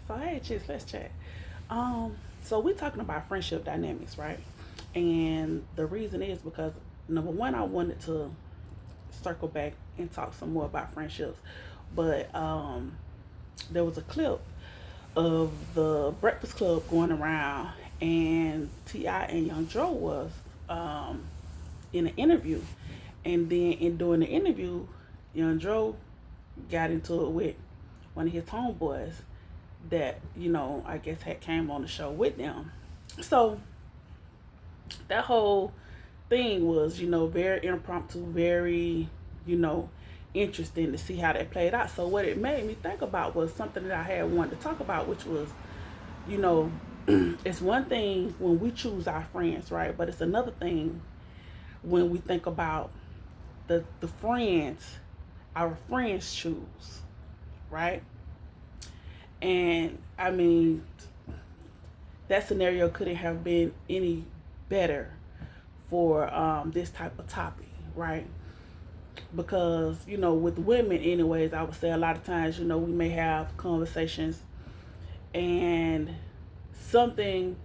So hey, chicks, let's chat. So we're talking about friendship dynamics, right? And the reason is because number one, I wanted to circle back and talk some more about friendships, but there was a clip of the Breakfast Club going around, and Ti and Young Joe was um, in an interview, and then in doing the interview, Young Joe got into it with one of his homeboys that I guess had came on the show with them. So that whole thing was very impromptu, very you know interesting to see how that played out. So what it made me think about was something that I had wanted to talk about, which was you know it's one thing when we choose our friends, right? But it's another thing when we think about the friends our friends choose, right? And I mean, that scenario couldn't have been any better for this type of topic, right? Because with women, anyways, I would say a lot of times, we may have conversations, and something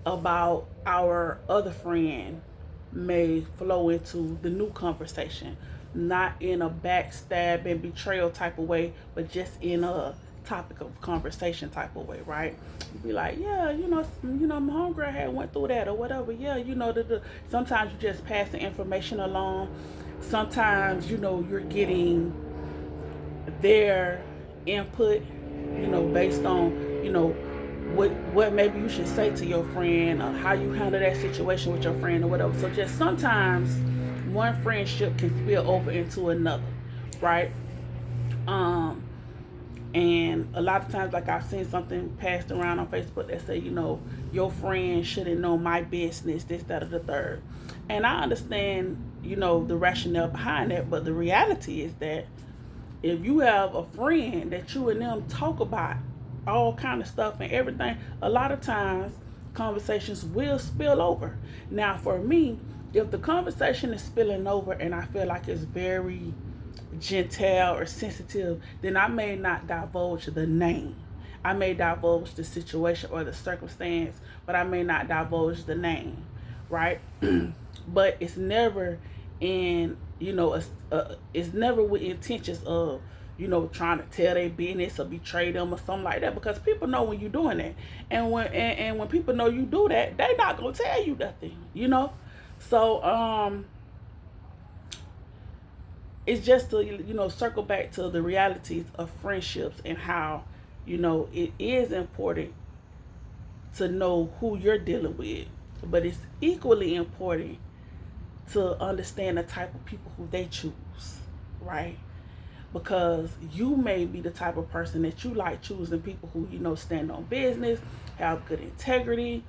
about our other friend may flow into the new conversation, not in a backstab and betrayal type of way, but just in a topic of conversation type of way, right? You'd be like, yeah, my homegirl had went through that or whatever. Yeah, sometimes you just pass the information along. Sometimes you're getting their input, based on what maybe you should say to your friend, or how you handle that situation with your friend or whatever. So just sometimes one friendship can spill over into another, right? Um, and a lot of times, like I've seen something passed around on Facebook that say, your friend shouldn't know my business, this, that, or the third. And I understand, the rationale behind that, but the reality is that if you have a friend that you and them talk about all kind of stuff and everything, a lot of times conversations will spill over. Now for me, if the conversation is spilling over and I feel like it's very gentile or sensitive, then I may not divulge the name. I may divulge the situation or the circumstance, but I may not divulge the name, right? But it's never in, it's never with intentions of, trying to tell their business or betray them or something like that, because people know when you're doing that. And when people know you do that, they not gonna tell you nothing. So it's just to circle back to the realities of friendships and how it is important to know who you're dealing with, but it's equally important to understand the type of people who they choose, right? Because you may be the type of person that you like choosing people who stand on business, have good integrity,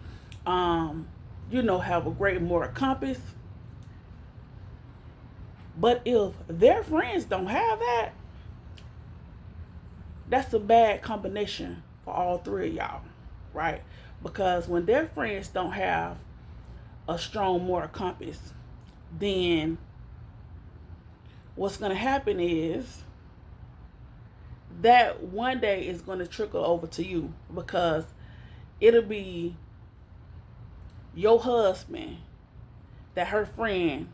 have a great moral compass. But if their friends don't have that, that's a bad combination for all three of y'all, right? Because when their friends don't have a strong moral compass, then what's going to happen is that one day is going to trickle over to you, because it'll be your husband that her friend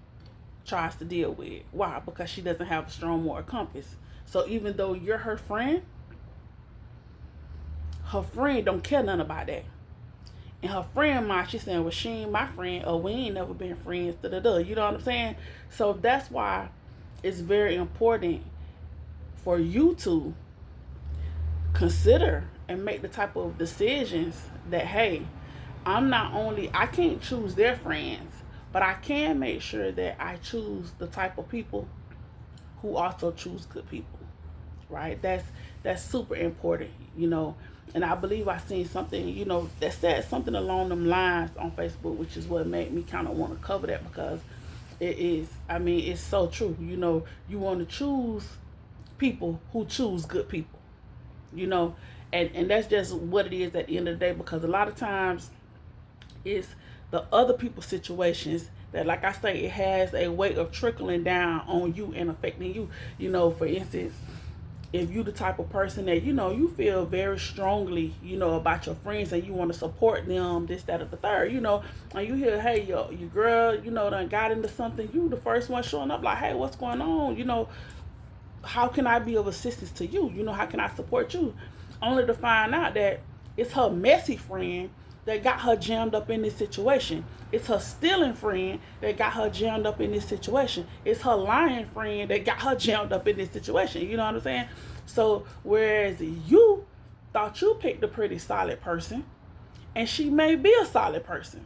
tries to deal with. Why? Because she doesn't have a strong moral compass. So even though you're her friend don't care nothing about that. And her friend mind, she's saying, well, she ain't my friend, or we ain't never been friends, da-da-da. You know what I'm saying? So that's why it's very important for you to consider and make the type of decisions that, hey, I can't choose their friends, but I can make sure that I choose the type of people who also choose good people, right? That's super important. And I believe I seen something, that said something along them lines on Facebook, which is what made me kind of want to cover that, because it's so true. You want to choose people who choose good people, and that's just what it is at the end of the day, because a lot of times it's the other people's situations that, like I say, it has a way of trickling down on you and affecting you. For instance, if you the type of person that, you feel very strongly, about your friends, and you want to support them, this, that, or the third, and you hear, hey, your girl, done got into something, you the first one showing up like, hey, what's going on? How can I be of assistance to you? How can I support you? Only to find out that it's her messy friend that got her jammed up in this situation. It's her stealing friend that got her jammed up in this situation. It's her lying friend that got her jammed up in this situation. You know what I'm saying? So whereas you thought you picked a pretty solid person, and she may be a solid person,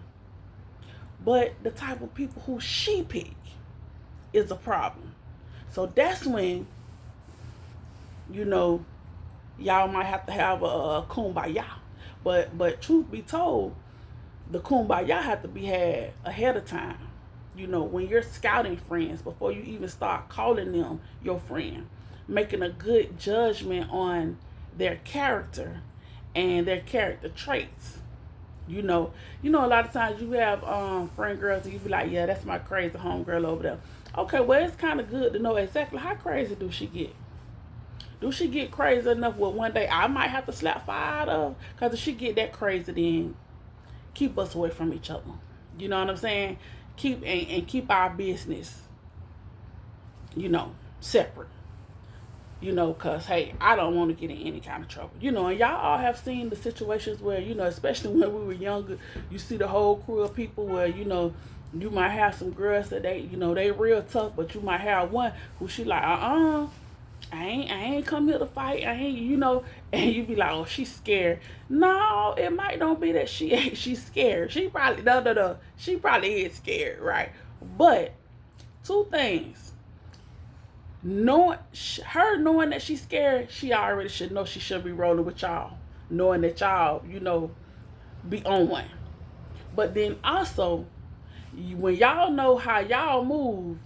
but the type of people who she picked is a problem. So that's when, y'all might have to have a kumbaya. But truth be told, the kumbaya have to be had ahead of time. When you're scouting friends, before you even start calling them your friend, making a good judgment on their character and their character traits. A lot of times you have friend girls and you be like, yeah, that's my crazy homegirl over there. Okay, well, it's kind of good to know exactly how crazy do she get. Do she get crazy enough where one day I might have to slap fire out of? Because if she get that crazy, then keep us away from each other. You know what I'm saying? Keep our business, separate. Because, hey, I don't want to get in any kind of trouble. And y'all all have seen the situations where, especially when we were younger, you see the whole crew of people where, you might have some girls that they real tough, but you might have one who she like, I ain't come here to fight. I ain't, and you be like, oh, she's scared. No, it might don't be that she's scared. She probably, no. She probably is scared, right? But two things. Knowing that she's scared, she already should know she should be rolling with y'all. Knowing that y'all, be on one. But then also, when y'all know how y'all move,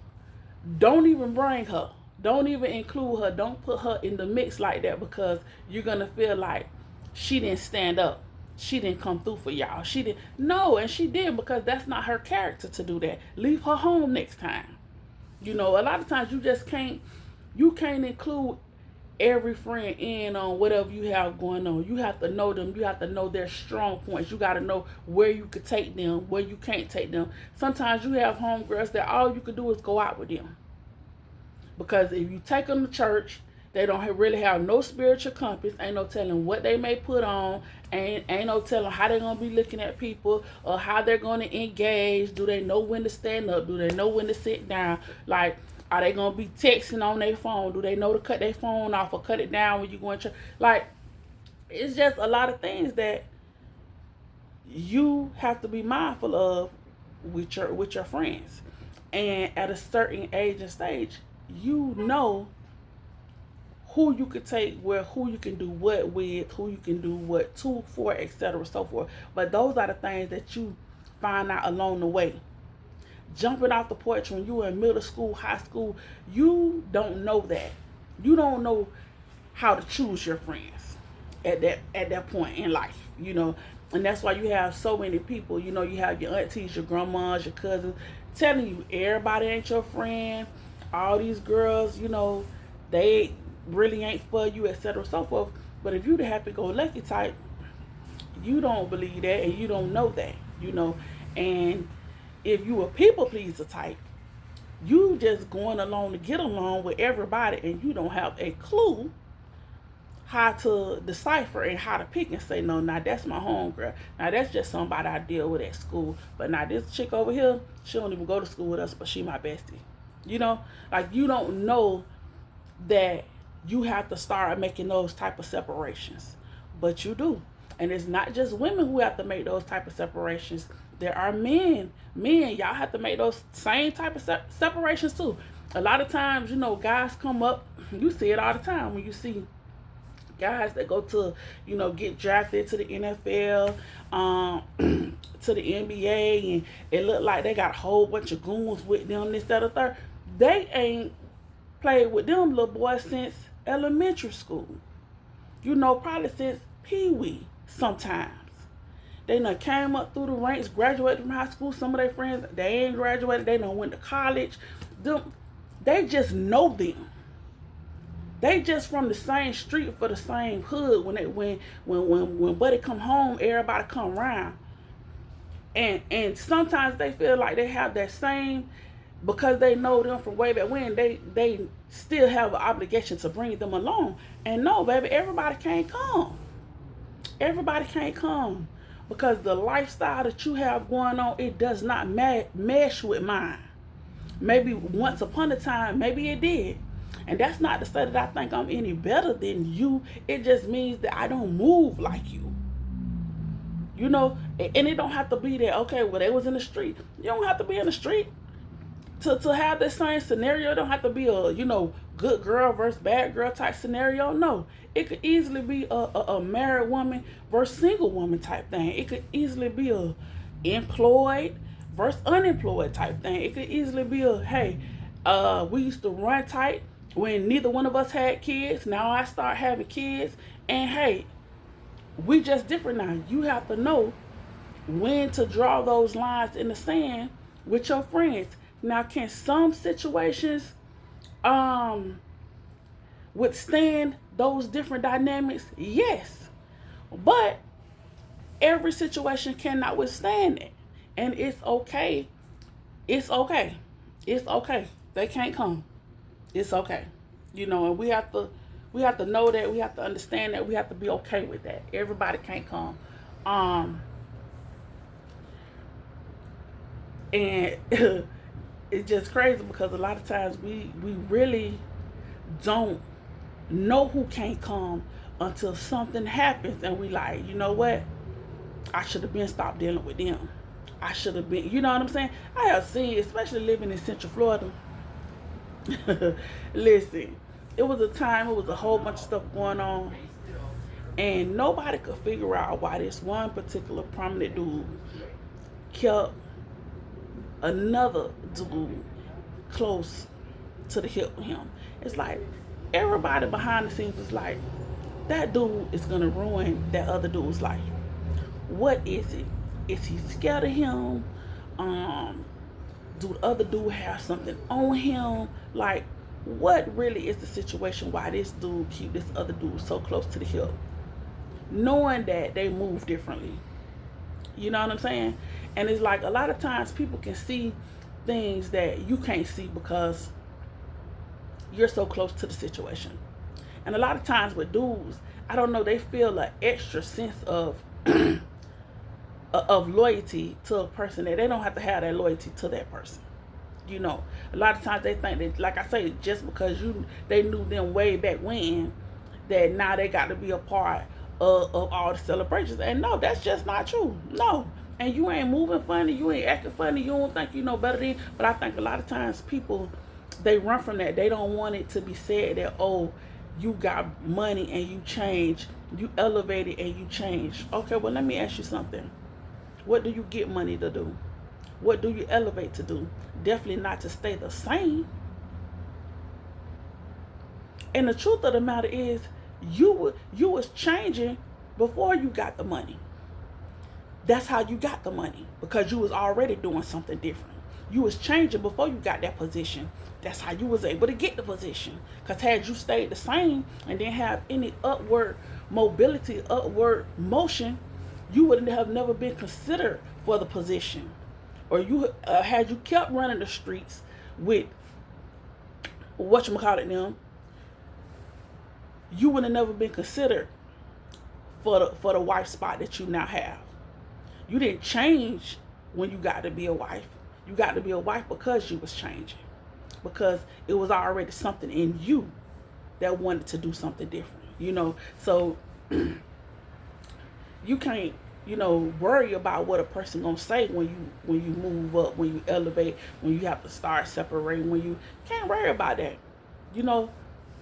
don't even bring her. Don't even include her. Don't put her in the mix like that, because you're going to feel like she didn't stand up. She didn't come through for y'all. She didn't. No, and she did, because that's not her character to do that. Leave her home next time. A lot of times you can't include every friend in on whatever you have going on. You have to know them. You have to know their strong points. You got to know where you could take them, where you can't take them. Sometimes you have homegirls that all you could do is go out with them. Because if you take them to church, they don't really have no spiritual compass. Ain't no telling what they may put on. Ain't no telling how they're going to be looking at people or how they're going to engage. Do they know when to stand up? Do they know when to sit down? Like, are they going to be texting on their phone? Do they know to cut their phone off or cut it down when you go in church? Like, it's just a lot of things that you have to be mindful of with your friends. And at a certain age and stage, who you could take where, who you can do what with, who you can do what to for, etc., so forth. But those are the things that you find out along the way. Jumping off the porch when you were in middle school, high school, you don't know that. You don't know how to choose your friends at that point in life, And that's why you have so many people, you have your aunties, your grandmas, your cousins, telling you everybody ain't your friend. All these girls, they really ain't for you, etc., so forth. But if you the happy-go-lucky type, you don't believe that, and you don't know that, And if you a people-pleaser type, you just going along to get along with everybody, and you don't have a clue how to decipher and how to pick and say, no, now that's my homegirl. Now that's just somebody I deal with at school. But now this chick over here, she don't even go to school with us, but she my bestie. Like, you don't know that you have to start making those type of separations, but you do. And it's not just women who have to make those type of separations. There are men, y'all have to make those same type of separations too. A lot of times, guys come up, you see it all the time when you see guys that go to, get drafted to the NFL, to the NBA, and it look like they got a whole bunch of goons with them, this, that, or third. They ain't played with them little boys since elementary school. Probably since Pee-wee sometimes. They done came up through the ranks, graduated from high school. Some of their friends, they ain't graduated. They done went to college. They just know them. They just from the same street for the same hood. When Buddy come home, everybody come around. And sometimes they feel like they have that same, because they know them from way back when, they still have an obligation to bring them along. And no, baby, everybody can't come. Everybody can't come, because the lifestyle that you have going on, it does not mesh with mine. Maybe once upon a time, maybe it did. And that's not to say that I think I'm any better than you. It just means that I don't move like you. You know, and it don't have to be that, okay, well, they was in the street. You don't have to be in the street to have the same scenario. It don't have to be a, good girl versus bad girl type scenario. No, it could easily be a married woman versus single woman type thing. It could easily be a employed versus unemployed type thing. It could easily be a, hey, we used to run tight when neither one of us had kids. Now I start having kids, and hey, we just different now. You have to know when to draw those lines in the sand with your friends. Now, can some situations withstand those different dynamics? Yes. But every situation cannot withstand it. And it's okay. It's okay. It's okay. They can't come. It's okay. And we have to know that. We have to understand that. We have to be okay with that. Everybody can't come. And it's just crazy, because a lot of times we really don't know who can't come until something happens, and we like, you know what? I should have been stopped dealing with them. I should have been, you know what I'm saying? I have seen, especially living in Central Florida. Listen, it was a whole bunch of stuff going on, and nobody could figure out why this one particular prominent dude kept another dude close to the hip with him. It's like everybody behind the scenes was like, that dude is gonna ruin that other dude's life. What is it? Is he scared of him? Do the other dude have something on him? Like, what really is the situation why this dude keep this other dude so close to the hip, knowing that they move differently? You know what I'm saying? And it's like, a lot of times people can see things that you can't see because you're so close to the situation. And a lot of times with dudes, I don't know, they feel an extra sense of of loyalty to a person that they don't have to have that loyalty to that person. A lot of times they think that, like I say, just because they knew them way back when, that now they got to be a part of all the celebrations. And no, that's just not true. No. And you ain't moving funny, you ain't acting funny, you don't think you know better than. But I think a lot of times people, they run from that. They don't want it to be said that, oh, you got money and you change, you elevated and you change. Okay, well, let me ask you something. What do you get money to do? What do you elevate to do? Definitely not to stay the same. And the truth of the matter is, you was changing before you got the money. That's how you got the money, because you was already doing something different. You was changing before you got that position. That's how you was able to get the position. Because had you stayed the same and didn't have any upward mobility, upward motion, you would have never been considered for the position. Or you had you kept running the streets with them, you would have never been considered for the wife spot that you now have. You didn't change when you got to be a wife. You got to be a wife because you was changing. Because it was already something in you that wanted to do something different. So you can't, worry about what a person gonna say when you move up, when you elevate, when you have to start separating, when you can't worry about that.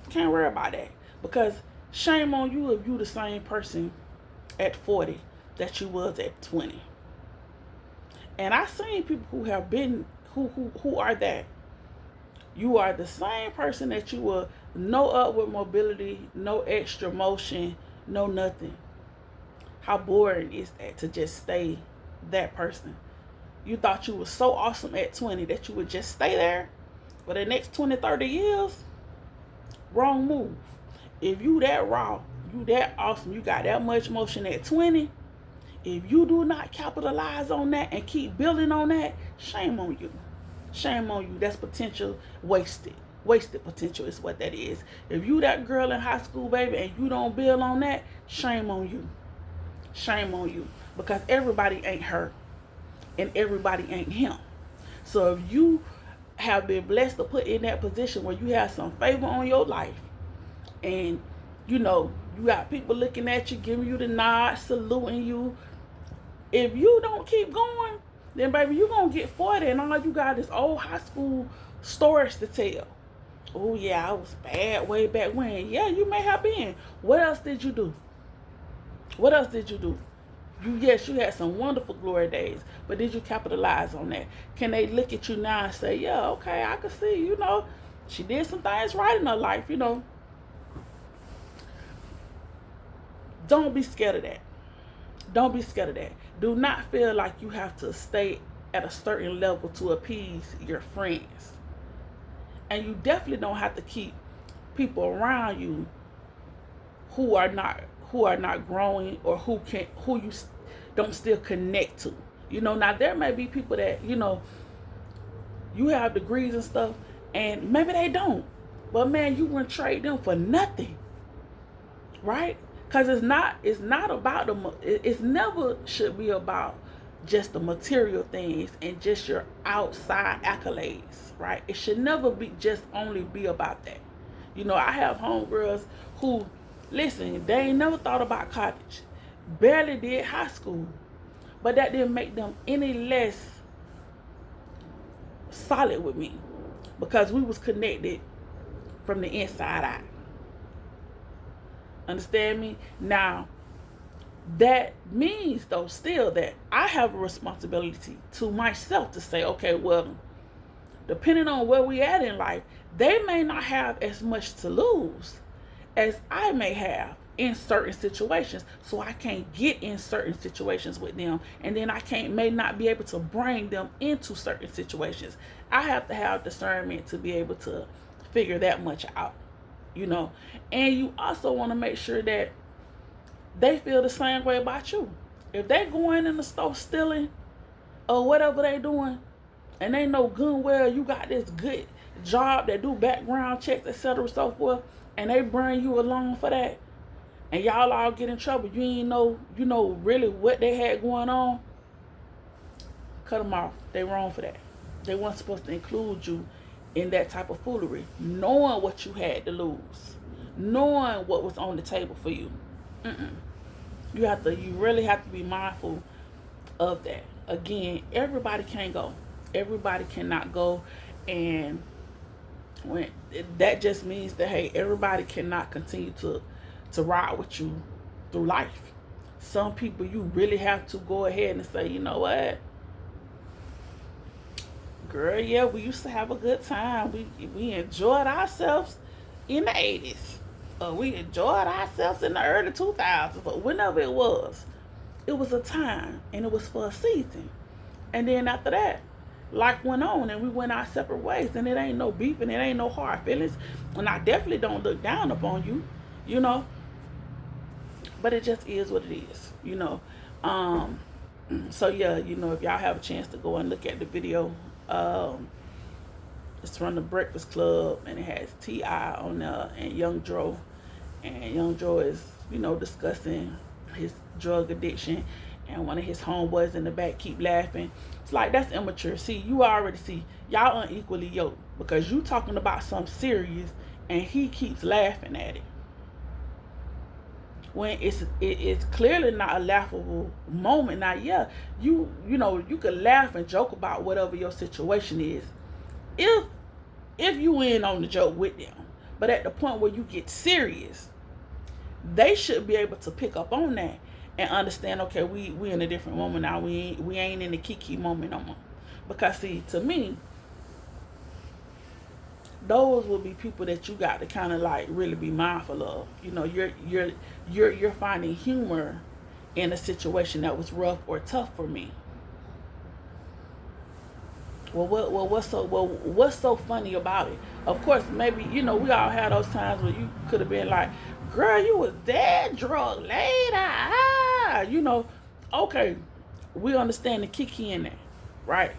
Can't worry about that. Because shame on you if you the same person at 40 that you was at 20. And I seen people who have been who are that. You are the same person that you were, no upward mobility, no extra motion, no nothing. How boring is that to just stay that person? You thought you were so awesome at 20 that you would just stay there for the next 20, 30 years? Wrong move. If you that raw, you that awesome, you got that much motion at 20, if you do not capitalize on that and keep building on that, shame on you. Shame on you. That's potential wasted. Wasted potential is what that is. If you that girl in high school, baby, and you don't build on that, shame on you. Shame on you. Because everybody ain't her. And everybody ain't him. So if you have been blessed to put in that position where you have some favor on your life, and you got people looking at you, giving you the nod, saluting you, if you don't keep going, then baby, you gonna get 40 and all you got is old high school stories to tell. Oh yeah, I was bad way back when. Yeah, you may have been. What else did you do? What else did you do? Yes, you had some wonderful glory days, but did you capitalize on that? Can they look at you now and say, yeah, okay, I can see, she did some things right in her life, Don't be scared of that. Don't be scared of that. Do not feel like you have to stay at a certain level to appease your friends. And you definitely don't have to keep people around you who are not growing, or who you don't still connect to. Now there may be people that, you have degrees and stuff, and maybe they don't. But man, you wouldn't trade them for nothing. Right? Because it's not about it's never should be about just the material things and just your outside accolades, right? It should never be just only be about that. I have homegirls who, listen, they ain't never thought about college, barely did high school, but that didn't make them any less solid with me, because we was connected from the inside out. Understand me? Now, that means though still that I have a responsibility to myself to say, okay, well, depending on where we at in life, they may not have as much to lose as I may have in certain situations. So I can't get in certain situations with them, and then may not be able to bring them into certain situations. I have to have discernment to be able to figure that much out, and you also want to make sure that they feel the same way about you. If they going in the store stealing or whatever they doing, and they know good and well you got this good job that do background checks, etc., so forth, and they bring you along for that, and y'all all get in trouble, you ain't know, really what they had going on, cut them off. They wrong for that. They weren't supposed to include you in that type of foolery, knowing what you had to lose, knowing what was on the table for you. You really have to be mindful of that. Again, everybody can't go. Everybody cannot go, and that just means that, hey, everybody cannot continue to ride with you through life. Some people you really have to go ahead and say, you know what, girl, yeah, we used to have a good time. We enjoyed ourselves in the 80s. We enjoyed ourselves in the early 2000s. But whenever it was a time, and it was for a season. And then after that, life went on, and we went our separate ways. And it ain't no beef, and it ain't no hard feelings. And I definitely don't look down upon you, But it just is what it is, So yeah, if y'all have a chance to go and look at the video, it's from the Breakfast Club, and it has T.I. on there and Young Dro. And Young Dro is, discussing his drug addiction, and one of his homeboys in the back keep laughing. It's like, that's immature. See, you already see, y'all unequally yoked, because you talking about something serious and he keeps laughing at it. When it's clearly not a laughable moment. Now, yeah, you could laugh and joke about whatever your situation is, if you in on the joke with them. But at the point where you get serious, they should be able to pick up on that and understand, okay, we in a different moment now. We ain't in the kiki moment no more. Because see, to me, those will be people that you got to kind of like really be mindful of. You're finding humor in a situation that was rough or tough for me. what's so funny about it? Of course, maybe we all had those times where you could have been like, "Girl, you was dead drunk later." Okay, we understand the kiki in that, right?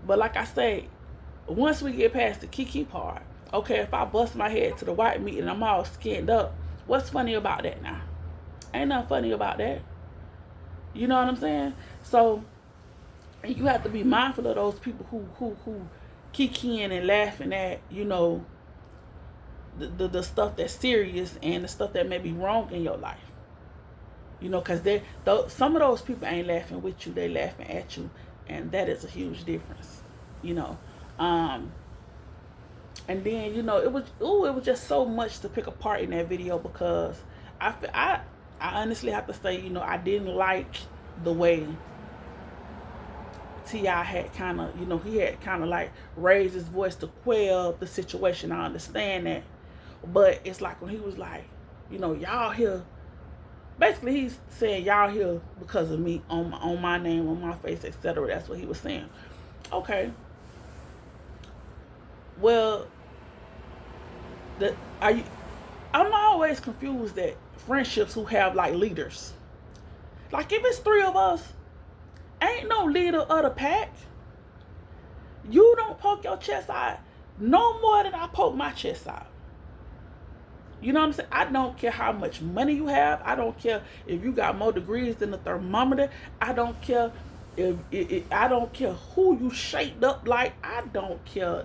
But like I say, once we get past the kiki part, okay, if I bust my head to the white meat and I'm all skinned up, what's funny about that now? Ain't nothing funny about that. You know what I'm saying? So you have to be mindful of those people who kikiing and laughing at the stuff that's serious and the stuff that may be wrong in your life. Because some of those people ain't laughing with you; they laughing at you, and that is a huge difference. You know, um, and then it was just so much to pick apart in that video because I honestly have to say I didn't like the way T.I. had kind of he had kind of like raised his voice to quell the situation. I understand that, but it's like when he was like, y'all here. Basically, he's saying y'all here because of me on my name, on my face, etc. That's what he was saying. Okay. Well, I'm always confused at friendships who have like leaders. Like if it's three of us, ain't no leader of the pack. You don't poke your chest out no more than I poke my chest out. You know what I'm saying? I don't care how much money you have. I don't care if you got more degrees than the thermometer. I don't care I don't care who you shaped up like. I don't care.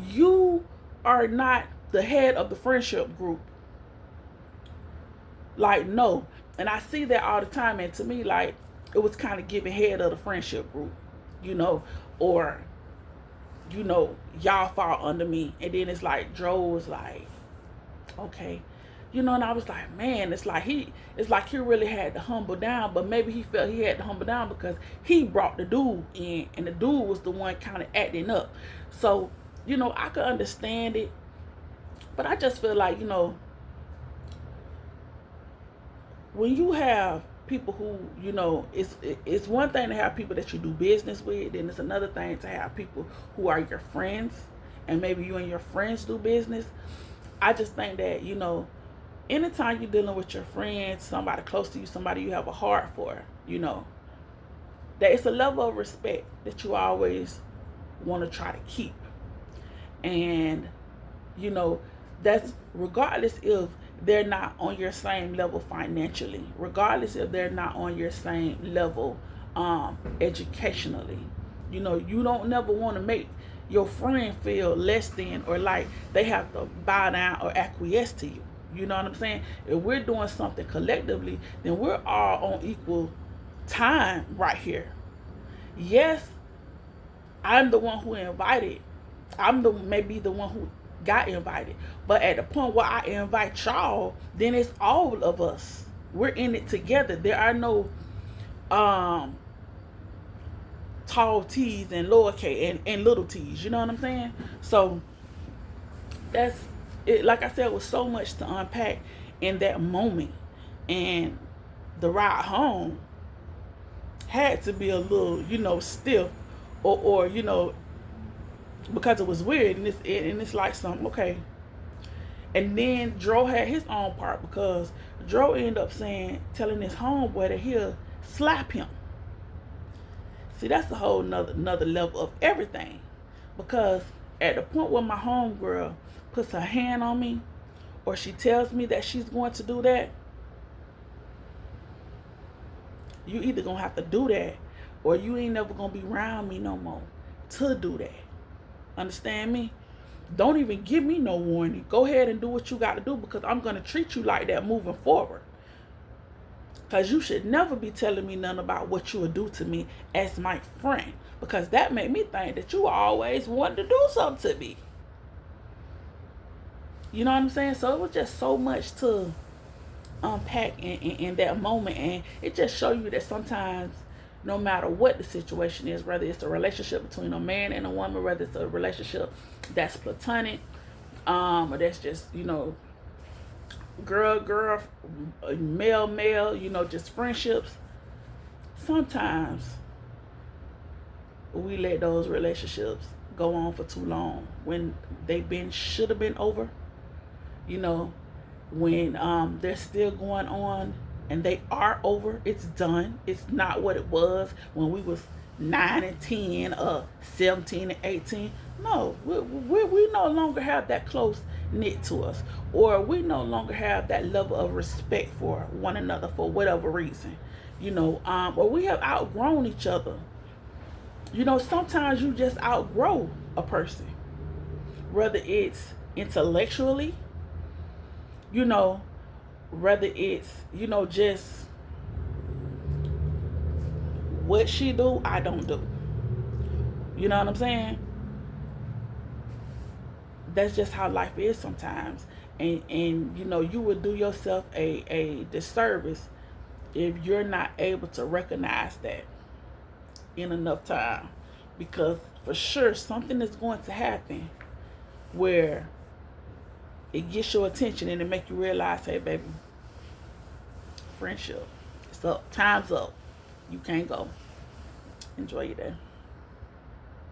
You are not the head of the friendship group. Like, no. And I see that all the time. And to me, like, it was kind of giving head of the friendship group, or, y'all fall under me. And then it's like, Dro was like, okay. And I was like, man, it's like he really had to humble down, but maybe he felt he had to humble down because he brought the dude in, and the dude was the one kind of acting up. So, I could understand it, but I just feel like, when you have people who, it's one thing to have people that you do business with, then it's another thing to have people who are your friends, and maybe you and your friends do business. I just think that, anytime you're dealing with your friends, somebody close to you, somebody you have a heart for, that it's a level of respect that you always want to try to keep. And, that's regardless if they're not on your same level financially, regardless if they're not on your same level educationally. You don't never want to make your friend feel less than or like they have to bow down or acquiesce to you. You know what I'm saying? If we're doing something collectively, then we're all on equal time right here. Yes, I'm the one who invited. I'm maybe the one who got invited. But at the point where I invite y'all, then it's all of us. We're in it together. There are no tall T's and lower K and little T's. You know what I'm saying? So that's it. Like I said, it was so much to unpack in that moment, and the ride home had to be a little, stiff, or because it was weird, and it's like something okay. And then Dro had his own part because Dro ended up telling his homeboy that he'll slap him. See, that's a whole another level of everything. Because at the point where my homegirl puts her hand on me, or she tells me that she's going to do that, you either gonna have to do that, or you ain't never gonna be around me no more to do that. Understand me? Don't even give me no warning. Go ahead and do what you got to do, because I'm gonna treat you like that moving forward. Because you should never be telling me nothing about what you would do to me as my friend. Because that made me think that you always wanted to do something to me. You know what I'm saying? So it was just so much to unpack in that moment. And it just showed you that sometimes, no matter what the situation is, whether it's a relationship between a man and a woman, whether it's a relationship that's platonic, or that's just, girl, male, just friendships. Sometimes we let those relationships go on for too long when they should have been over. You know, when they're still going on and they are over, it's done. It's not what it was when we was 9 and 10 17 and 18. No, we no longer have that close knit to us, or we no longer have that level of respect for one another for whatever reason, or we have outgrown each other. Sometimes you just outgrow a person, whether it's intellectually, you know, whether it's, just what she do, I don't do. You know what I'm saying? That's just how life is sometimes. And you would do yourself a disservice if you're not able to recognize that in enough time. Because for sure something is going to happen where it gets your attention and it make you realize, hey baby, friendship, it's up, time's up, you can't go. Enjoy your day.